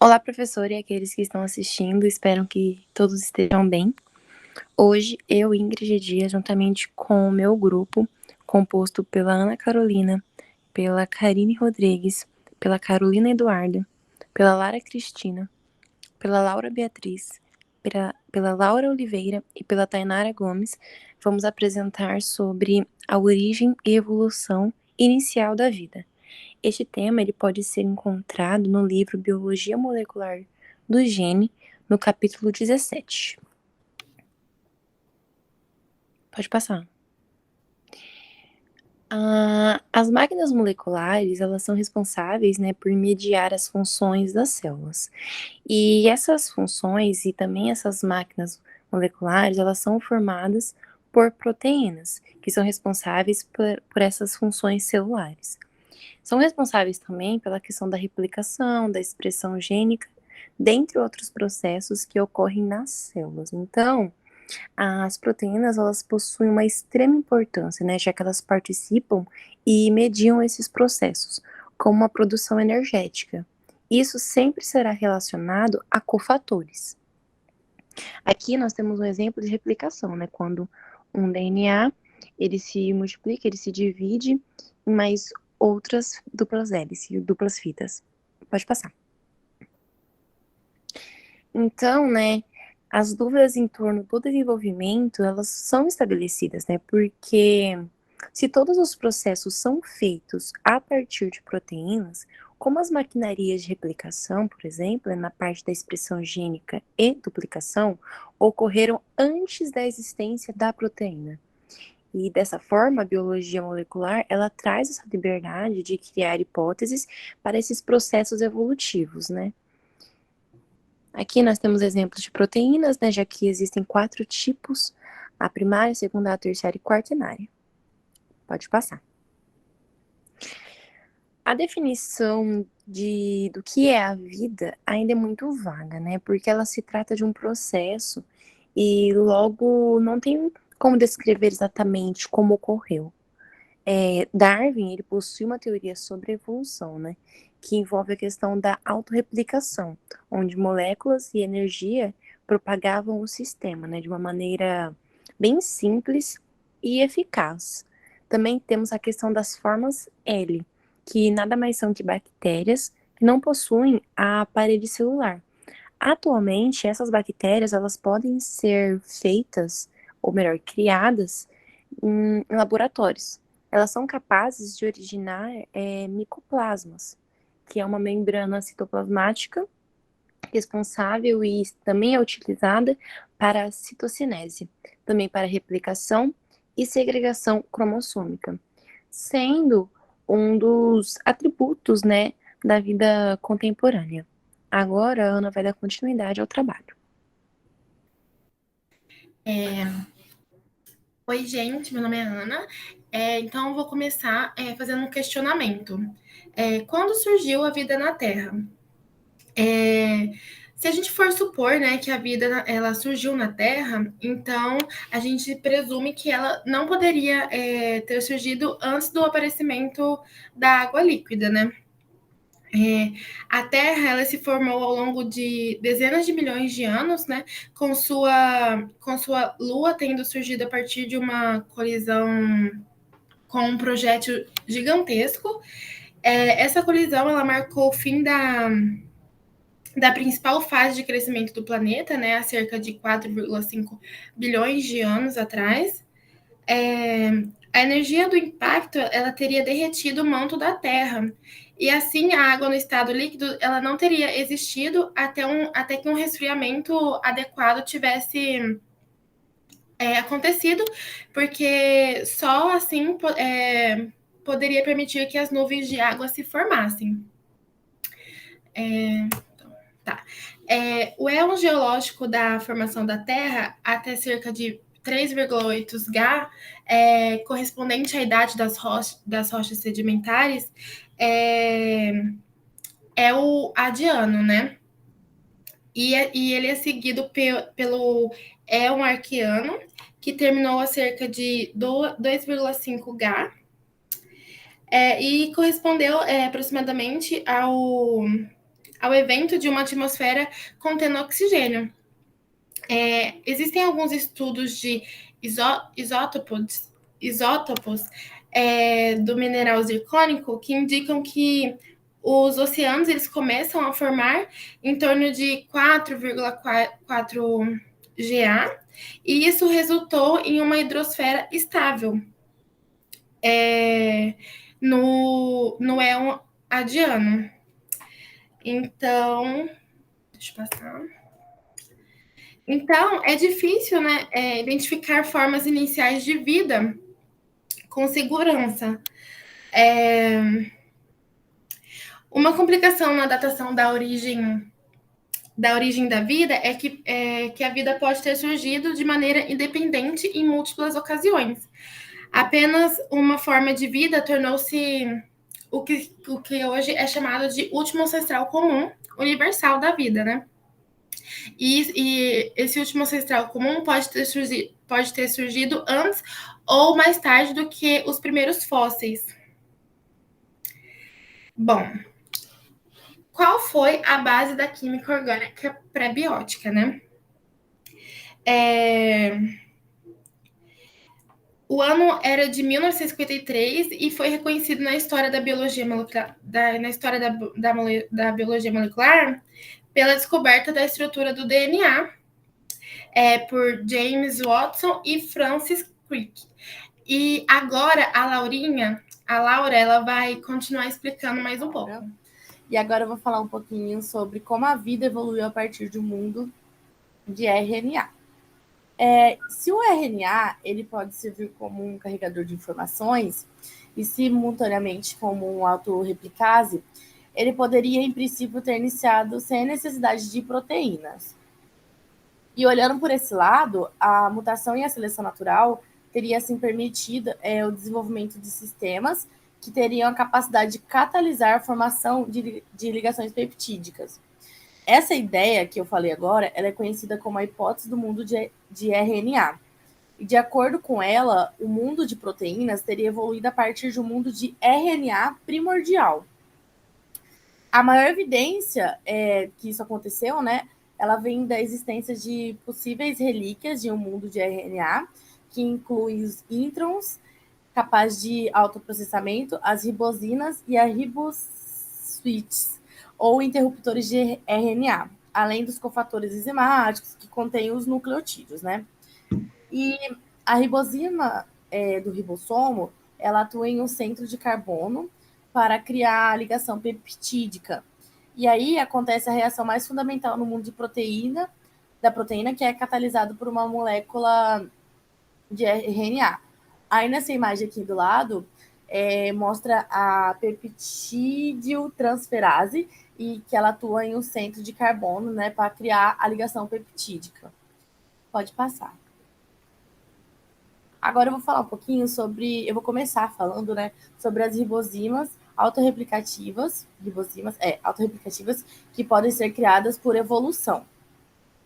Olá, professor e aqueles que estão assistindo, espero que todos estejam bem. Hoje, eu, Ingrid Dias, juntamente com o meu grupo, composto pela Ana Carolina, pela Karine Rodrigues, pela Carolina Eduarda, pela Lara Cristina, pela Laura Beatriz, pela Laura Oliveira e pela Tainara Gomes, vamos apresentar sobre a origem e evolução inicial da vida. Este tema ele pode ser encontrado no livro Biologia Molecular do Gene, no capítulo 17. Pode passar. As máquinas moleculares, elas são responsáveis, né, por mediar as funções das células. E essas funções e também essas máquinas moleculares, elas são formadas por proteínas, que são responsáveis por essas funções celulares. São responsáveis também pela questão da replicação, da expressão gênica, dentre outros processos que ocorrem nas células. Então, as proteínas, elas possuem uma extrema importância, né, já que elas participam e mediam esses processos, como a produção energética. Isso sempre será relacionado a cofatores. Aqui nós temos um exemplo de replicação, né, quando um DNA, ele se multiplica, ele se divide em mais outras duplas hélices, duplas fitas. Pode passar. Então, né, as dúvidas em torno do desenvolvimento, elas são estabelecidas, né, porque se todos os processos são feitos a partir de proteínas, como as maquinarias de replicação, por exemplo, na parte da expressão gênica e duplicação, ocorreram antes da existência da proteína. E dessa forma, a biologia molecular, ela traz essa liberdade de criar hipóteses para esses processos evolutivos, né? Aqui nós temos exemplos de proteínas, né, já que existem 4 tipos, a primária, a secundária, a terciária e quaternária. Pode passar. A definição do que é a vida ainda é muito vaga, né, porque ela se trata de um processo e logo não tem como descrever exatamente como ocorreu. Darwin, ele possui uma teoria sobre evolução, né, que envolve a questão da autorreplicação, onde moléculas e energia propagavam o sistema, né, de uma maneira bem simples e eficaz. Também temos a questão das formas L, que nada mais são que bactérias que não possuem a parede celular. Atualmente, essas bactérias elas podem ser feitas, ou melhor, criadas em laboratórios. Elas são capazes de originar micoplasmas, que é uma membrana citoplasmática responsável e também é utilizada para a citocinese, também para replicação e segregação cromossômica, sendo um dos atributos, né, da vida contemporânea. Agora, a Ana vai dar continuidade ao trabalho. Oi, gente, meu nome é Ana. Então, eu vou começar fazendo um questionamento. Quando surgiu a vida na Terra? Se a gente for supor, né, que a vida ela surgiu na Terra, então a gente presume que ela não poderia ter surgido antes do aparecimento da água líquida, né? A Terra ela se formou ao longo de dezenas de milhões de anos, né, com sua Lua tendo surgido a partir de uma colisão com um projétil gigantesco. Essa colisão ela marcou o fim da principal fase de crescimento do planeta, né, há cerca de 4,5 bilhões de anos atrás. É, a energia do impacto ela teria derretido o manto da Terra. E assim, a água no estado líquido ela não teria existido até que um resfriamento adequado tivesse acontecido, porque só assim poderia permitir que as nuvens de água se formassem. Tá. O éon geológico da formação da Terra, até cerca de 3,8 Ga, correspondente à idade das rochas sedimentares, é o Adiano, né? E ele é seguido pelo éon Arqueano, que terminou a cerca de 2,5 Ga, e correspondeu aproximadamente ao evento de uma atmosfera contendo oxigênio. Existem alguns estudos de isótopos do mineral zircônico que indicam que os oceanos eles começam a formar em torno de 4,4 GA, e isso resultou em uma hidrosfera estável no éon adiano. Então, deixa eu passar. Então, é difícil, né, identificar formas iniciais de vida com segurança. Uma complicação na datação da origem da vida que a vida pode ter surgido de maneira independente em múltiplas ocasiões. Apenas uma forma de vida tornou-se o que hoje é chamado de último ancestral comum universal da vida, né? E esse último ancestral comum pode ter surgido antes ou mais tarde do que os primeiros fósseis. Bom, qual foi a base da química orgânica pré-biótica, né? O ano era de 1953 e foi reconhecido na história da biologia molecular, da biologia molecular pela descoberta da estrutura do DNA por James Watson e Francis Crick. E agora a Laura, ela vai continuar explicando mais um pouco. E agora eu vou falar um pouquinho sobre como a vida evoluiu a partir do mundo de RNA. Se o RNA ele pode servir como um carregador de informações e simultaneamente como um autorreplicase, ele poderia, em princípio, ter iniciado sem a necessidade de proteínas. E olhando por esse lado, a mutação e a seleção natural teria, assim, permitido o desenvolvimento de sistemas que teriam a capacidade de catalisar a formação de ligações peptídicas. Essa ideia que eu falei agora, ela é conhecida como a hipótese do mundo de RNA. E de acordo com ela, o mundo de proteínas teria evoluído a partir de um mundo de RNA primordial. A maior evidência que isso aconteceu, né, ela vem da existência de possíveis relíquias de um mundo de RNA, que inclui os introns, capazes de autoprocessamento, as ribosinas e as riboswitches, ou interruptores de RNA, além dos cofatores enzimáticos que contêm os nucleotídeos, né? E a ribosina do ribossomo, ela atua em um centro de carbono para criar a ligação peptídica. E aí acontece a reação mais fundamental no mundo de da proteína, que é catalisado por uma molécula de RNA. Aí nessa imagem aqui do lado, mostra a peptidiotransferase, e que ela atua em um centro de carbono, né, para criar a ligação peptídica. Pode passar. Agora eu vou falar um pouquinho eu vou começar falando, né, sobre as ribosimas autorreplicativas, que podem ser criadas por evolução.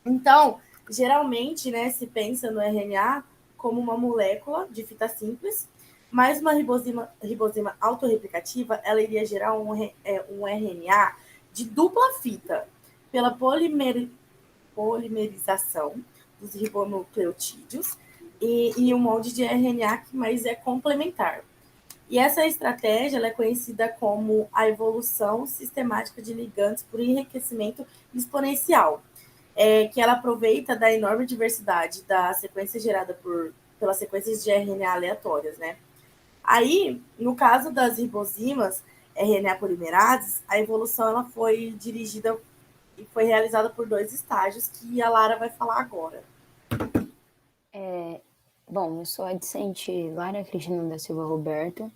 Então, geralmente, né, se pensa no RNA como uma molécula de fita simples, mas uma ribosima autorreplicativa, ela iria gerar um RNA de dupla fita, pela polimerização dos ribonucleotídeos e um molde de RNA que mais é complementar. E essa estratégia ela é conhecida como a evolução sistemática de ligandes por enriquecimento exponencial, que ela aproveita da enorme diversidade da sequência gerada pelas sequências de RNA aleatórias, né? Aí, no caso das ribosimas RNA polimerases, a evolução ela foi dirigida e foi realizada por 2 estágios que a Lara vai falar agora. Bom, eu sou a discente Lara Cristina da Silva Roberto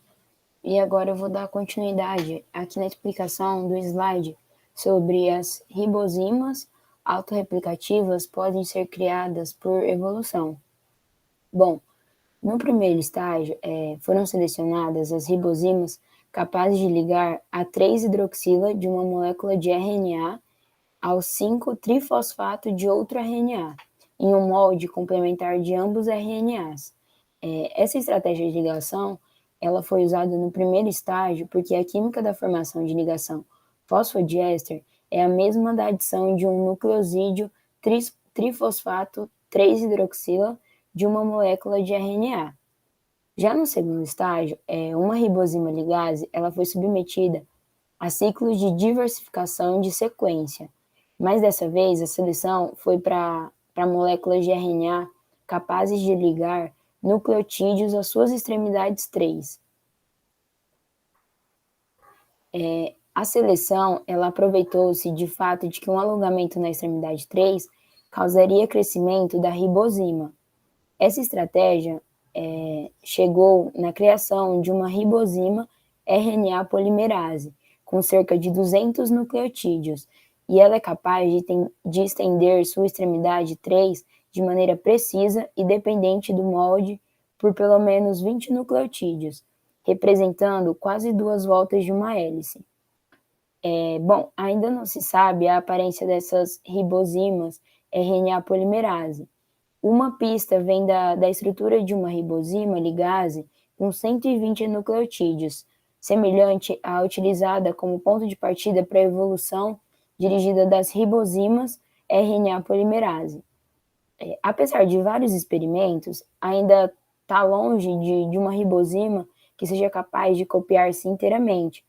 e agora eu vou dar continuidade aqui na explicação do slide sobre as ribosimas autorreplicativas podem ser criadas por evolução. Bom, no primeiro estágio, foram selecionadas as ribosimas capazes de ligar a 3-hidroxila de uma molécula de RNA ao 5-trifosfato de outro RNA, em um molde complementar de ambos RNAs. Essa estratégia de ligação ela foi usada no primeiro estágio porque a química da formação de ligação fosfodiéster é a mesma da adição de um nucleosídeo trifosfato 3-hidroxila de uma molécula de RNA. Já no segundo estágio, uma ribosima ligase ela foi submetida a ciclos de diversificação de sequência, mas dessa vez a seleção foi para moléculas de RNA capazes de ligar nucleotídeos às suas extremidades 3. A seleção ela aproveitou-se de fato de que um alongamento na extremidade 3 causaria crescimento da ribosima. Essa estratégia chegou na criação de uma ribosima RNA polimerase, com cerca de 200 nucleotídeos, e ela é capaz de estender sua extremidade 3 de maneira precisa e dependente do molde por pelo menos 20 nucleotídeos, representando quase 2 voltas de uma hélice. Bom, ainda não se sabe a aparência dessas ribosimas RNA polimerase. Uma pista vem da estrutura de uma ribosima ligase com 120 nucleotídeos, semelhante à utilizada como ponto de partida para a evolução dirigida das ribosimas RNA polimerase. Apesar de vários experimentos, ainda está longe de uma ribosima que seja capaz de copiar-se inteiramente,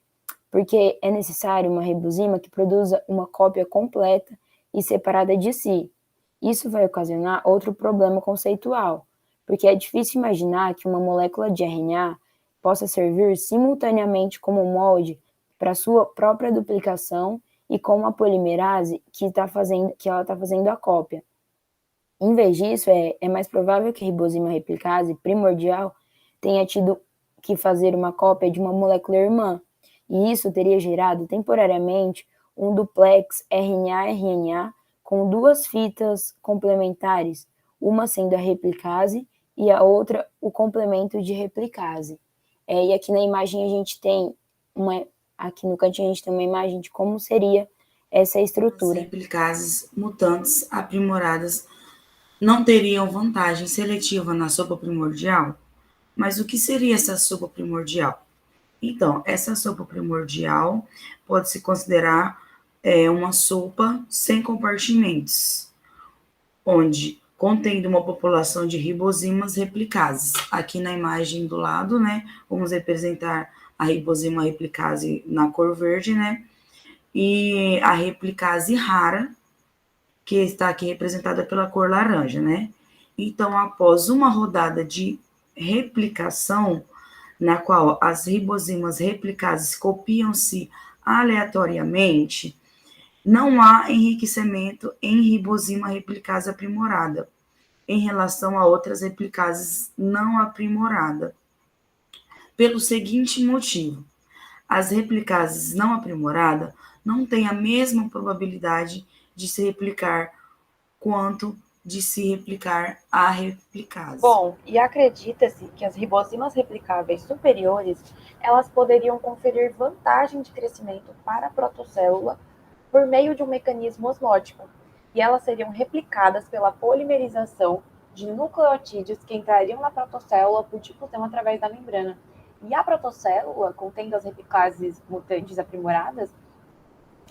porque é necessário uma ribosima que produza uma cópia completa e separada de si. Isso vai ocasionar outro problema conceitual, porque é difícil imaginar que uma molécula de RNA possa servir simultaneamente como molde para sua própria duplicação e como a polimerase que ela está fazendo a cópia. Em vez disso, é mais provável que a ribosima replicase primordial tenha tido que fazer uma cópia de uma molécula irmã, e isso teria gerado temporariamente um duplex RNA-RNA com 2 fitas complementares, uma sendo a replicase e a outra o complemento de replicase. E aqui na imagem a gente tem aqui no cantinho a gente tem uma imagem de como seria essa estrutura. As replicases mutantes aprimoradas não teriam vantagem seletiva na sopa primordial? Mas o que seria essa sopa primordial? Então, essa sopa primordial pode-se considerar uma sopa sem compartimentos, onde contendo uma população de ribosimas replicases. Aqui na imagem do lado, né, vamos representar a ribosima replicase na cor verde, né, e a replicase rara, que está aqui representada pela cor laranja, né. Então, após uma rodada de replicação, na qual as ribosimas replicases copiam-se aleatoriamente, não há enriquecimento em ribosima replicase aprimorada em relação a outras replicases não aprimoradas. Pelo seguinte motivo: as replicases não aprimoradas não têm a mesma probabilidade de se replicar quanto de se replicar a replicase. Bom, e acredita-se que as ribosimas replicáveis superiores, elas poderiam conferir vantagem de crescimento para a protocélula por meio de um mecanismo osmótico, e elas seriam replicadas pela polimerização de nucleotídeos que entrariam na protocélula por difusão através da membrana. E a protocélula, contendo as replicases mutantes aprimoradas,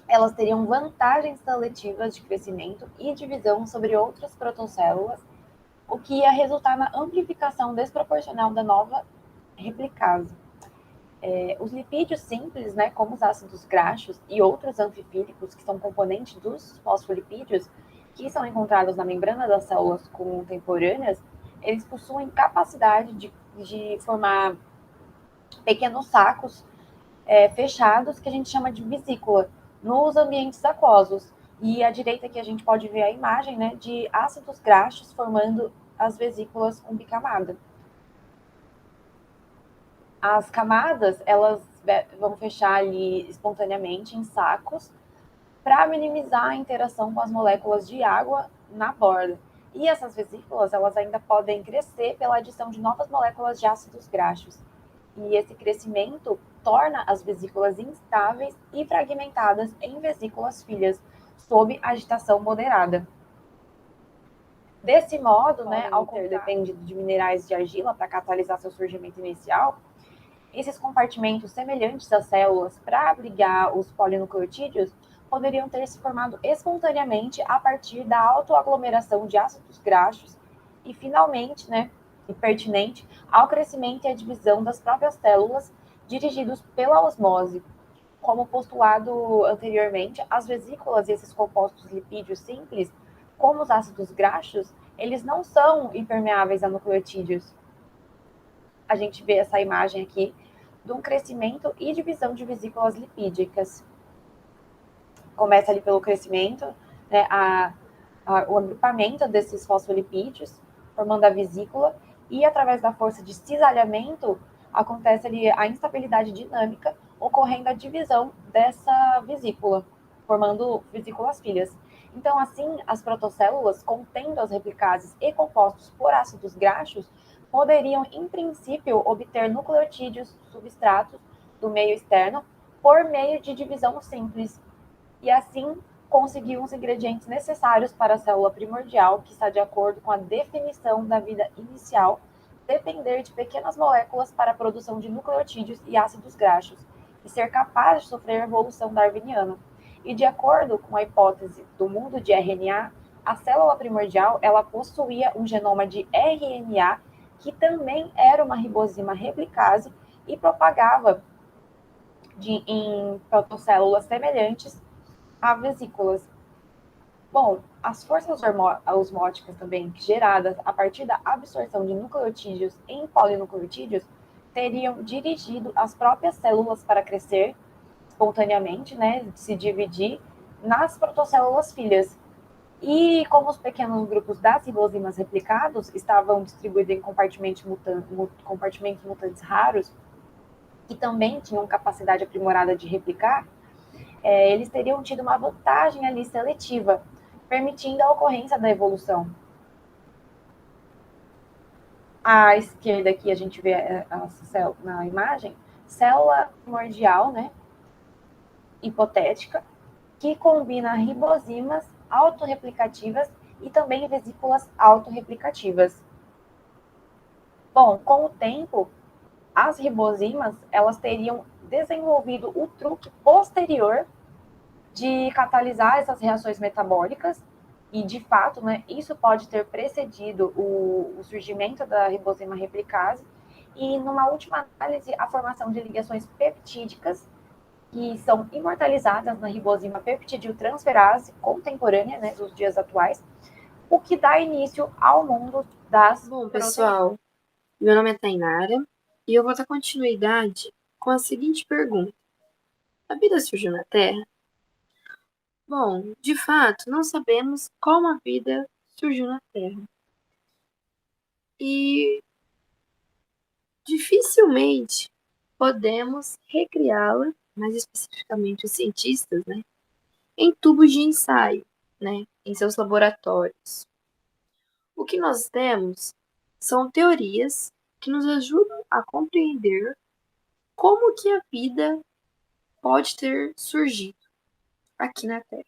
elas teriam vantagens seletivas de crescimento e divisão sobre outras protocélulas, o que ia resultar na amplificação desproporcional da nova replicase. Os lipídios simples, né, como os ácidos graxos e outros anfifílicos, que são componentes dos fosfolipídios, que são encontrados na membrana das células contemporâneas, eles possuem capacidade de formar pequenos sacos fechados, que a gente chama de vesícula, nos ambientes aquosos. E à direita aqui a gente pode ver a imagem, né, de ácidos graxos formando as vesículas com bicamada. As camadas, elas vão fechar ali espontaneamente em sacos para minimizar a interação com as moléculas de água na borda. E essas vesículas, elas ainda podem crescer pela adição de novas moléculas de ácidos graxos. E esse crescimento torna as vesículas instáveis e fragmentadas em vesículas filhas, sob agitação moderada. Desse modo, né, ao ter dependido de minerais de argila para catalisar seu surgimento inicial, esses compartimentos semelhantes às células para abrigar os polinucleotídeos poderiam ter se formado espontaneamente a partir da autoaglomeração de ácidos graxos e, finalmente, né, e pertinente, ao crescimento e à divisão das próprias células dirigidos pela osmose. Como postulado anteriormente, as vesículas e esses compostos lipídios simples, como os ácidos graxos, eles não são impermeáveis a nucleotídeos. A gente vê essa imagem aqui de um crescimento e divisão de vesículas lipídicas. Começa ali pelo crescimento, né, o agrupamento desses fosfolipídios, formando a vesícula, e através da força de cisalhamento, acontece ali a instabilidade dinâmica, ocorrendo a divisão dessa vesícula, formando vesículas filhas. Então, assim, as protocélulas, contendo as replicases e compostos por ácidos graxos, poderiam, em princípio, obter nucleotídeos substratos do meio externo por meio de divisão simples, e assim conseguiu os ingredientes necessários para a célula primordial, que está de acordo com a definição da vida inicial, depender de pequenas moléculas para a produção de nucleotídeos e ácidos graxos, e ser capaz de sofrer a evolução darwiniana. E de acordo com a hipótese do mundo de RNA, a célula primordial ela possuía um genoma de RNA que também era uma ribosima replicase e propagava em protocélulas semelhantes a vesículas. Bom, as forças osmóticas também geradas a partir da absorção de nucleotídeos em polinucleotídeos teriam dirigido as próprias células para crescer espontaneamente, né, se dividir nas protocélulas filhas. E como os pequenos grupos das ribosimas replicados estavam distribuídos em compartimentos mutantes raros, que também tinham capacidade aprimorada de replicar, eles teriam tido uma vantagem ali seletiva, permitindo a ocorrência da evolução. À esquerda aqui a gente vê na imagem, célula primordial, né, hipotética, que combina ribosimas autorreplicativas e também vesículas autorreplicativas. Bom, com o tempo, as ribosimas elas teriam desenvolvido o truque posterior de catalisar essas reações metabólicas, e de fato, né, isso pode ter precedido o surgimento da ribosima replicase, e numa última análise, a formação de ligações peptídicas, que são imortalizadas na ribosima peptidiltransferase contemporânea, né, dos dias atuais, o que dá início ao mundo das Bom, pessoal, meu nome é Tainara e eu vou dar continuidade com a seguinte pergunta: a vida surgiu na Terra? Bom, de fato, não sabemos como a vida surgiu na Terra. E dificilmente podemos recriá-la, mais especificamente os cientistas, né, em tubos de ensaio, né, em seus laboratórios. O que nós temos são teorias que nos ajudam a compreender como que a vida pode ter surgido aqui na Terra.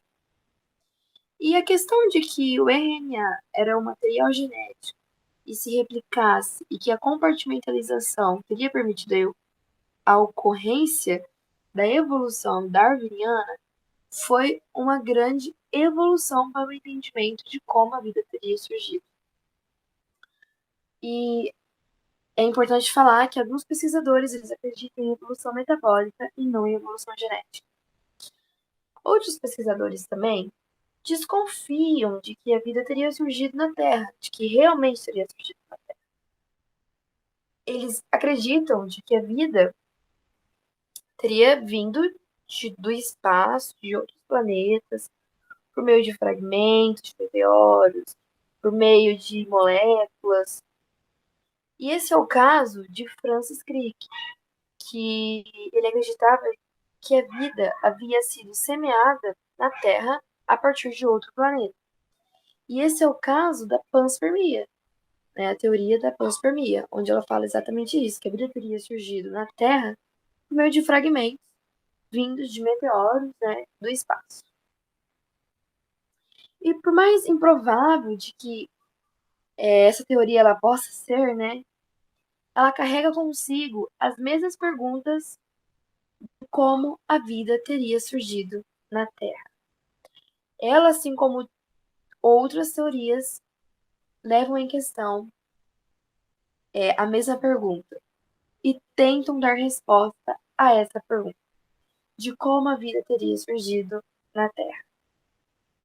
E a questão de que o RNA era um material genético e se replicasse e que a compartimentalização teria permitido a ocorrência da evolução darwiniana foi uma grande evolução para o entendimento de como a vida teria surgido. E é importante falar que alguns pesquisadores eles acreditam em evolução metabólica e não em evolução genética. Outros pesquisadores também desconfiam de que a vida teria surgido na Terra, de que realmente teria surgido na Terra. Eles acreditam de que a vida teria vindo do espaço, de outros planetas, por meio de fragmentos, de meteoros, por meio de moléculas. E esse é o caso de Francis Crick, que ele acreditava que a vida havia sido semeada na Terra a partir de outro planeta. E esse é o caso da panspermia, né, a teoria da panspermia, onde ela fala exatamente isso, que a vida teria surgido na Terra por meio de fragmentos vindos de meteoros, né, do espaço. E por mais improvável de que essa teoria ela possa ser, né, ela carrega consigo as mesmas perguntas de como a vida teria surgido na Terra. Ela, assim como outras teorias, levam em questão a mesma pergunta e tentam dar resposta a essa pergunta de como a vida teria surgido na Terra.